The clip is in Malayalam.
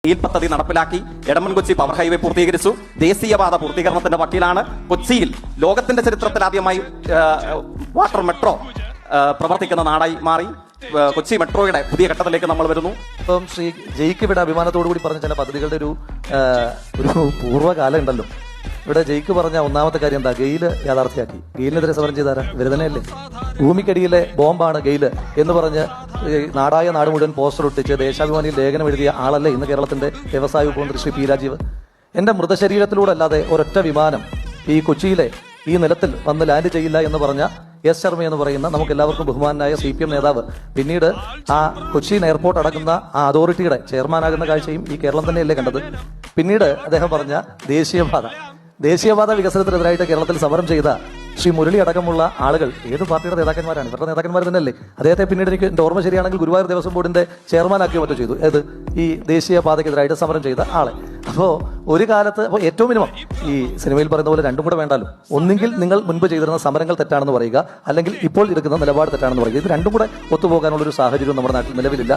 സ്റ്റീൽ പദ്ധതി നടപ്പിലാക്കി. എടമൺ കൊച്ചി പവർ ഹൈവേ പൂർത്തീകരിച്ചു. ദേശീയപാത പൂർത്തീകരണത്തിന്റെ വക്കീലാണ്. കൊച്ചിയിൽ ലോകത്തിന്റെ ചരിത്രത്തിൽ ആദ്യമായി വാട്ടർ മെട്രോ പ്രവർത്തിക്കുന്ന നാടായി മാറി. കൊച്ചി മെട്രോയുടെ പുതിയ ഘട്ടത്തിലേക്ക് നമ്മൾ വരുന്നു. ഇപ്പം ശ്രീ ജയിക്ക് ഇവിടെ അഭിമാനത്തോടു കൂടി പറഞ്ഞ ചില പദ്ധതികളുടെ ഒരു പൂർവ്വകാലം ഉണ്ടല്ലോ. ഇവിടെ ജയിക്ക് പറഞ്ഞ ഒന്നാമത്തെ കാര്യം എന്താ? ഗെയില് യാഥാർത്ഥ്യമാക്കി. ഗെയിലിനെതിരെ സമരം ചെയ്താരാ? ഇവർ തന്നെയല്ലേ. ഭൂമിക്കടിയിലെ ബോംബാണ് ഗെയില് എന്ന് പറഞ്ഞ് നാടായ നാട് മുഴുവൻ പോസ്റ്റർ ഒട്ടിച്ച് ദേശാഭിമാനിയിൽ ലേഖനം എഴുതിയ ആളല്ലേ ഇന്ന് കേരളത്തിന്റെ വ്യവസായ ഉപമന്ത്രി ശ്രീ പി രാജീവ്. എന്റെ മൃതശരീരത്തിലൂടെ അല്ലാതെ ഒരൊറ്റ വിമാനം ഈ കൊച്ചിയിലെ ഈ നിലത്തിൽ വന്ന് ലാൻഡ് ചെയ്യില്ല എന്ന് പറഞ്ഞ എസ് ശർമ്മ എന്ന് പറയുന്ന നമുക്ക് എല്ലാവർക്കും ബഹുമാനായ CPM നേതാവ് പിന്നീട് ആ കൊച്ചിൻ എയർപോർട്ട് അടക്കുന്ന ആ അതോറിറ്റിയുടെ ചെയർമാനാകുന്ന കാഴ്ചയും ഈ കേരളം തന്നെയല്ലേ കണ്ടത്. പിന്നീട് അദ്ദേഹം പറഞ്ഞ ദേശീയപാത വികസനത്തിനെതിരായിട്ട് കേരളത്തിൽ സമരം ചെയ്ത ശ്രീ മുരളി അടക്കമുള്ള ആളുകൾ ഏത് പാർട്ടിയുടെ നേതാക്കന്മാരാണ്? ഇവരുടെ നേതാക്കന്മാർ തന്നെയല്ലേ. അദ്ദേഹത്തെ പിന്നീട് എനിക്ക് എന്റെ ഓർമ്മ ശരിയാണെങ്കിൽ ഗുരുവായൂർ ദേവസ്വം ബോർഡിന്റെ ചെയർമാനാക്കുകയോ മറ്റോ ചെയ്തു. ഏത് ഈ ദേശീയപാതയ്ക്കെതിരായിട്ട് സമരം ചെയ്ത ആളെ. അപ്പോൾ ഒരു കാലത്ത് ഏറ്റവും മിനിമം ഈ സിനിമയിൽ പറയുന്ന പോലെ രണ്ടും കൂടെ വേണ്ടല്ലോ. ഒന്നുകിൽ നിങ്ങൾ മുൻപ് ചെയ്തിരുന്ന സമരങ്ങൾ തെറ്റാണെന്ന് പറയുക, അല്ലെങ്കിൽ ഇപ്പോൾ എടുക്കുന്ന നിലപാട് തെറ്റാണെന്ന് പറയുക. ഇത് രണ്ടും കൂടെ ഒത്തുപോകാനുള്ള ഒരു സാഹചര്യം നമ്മുടെ നാട്ടിൽ നിലവിലില്ല.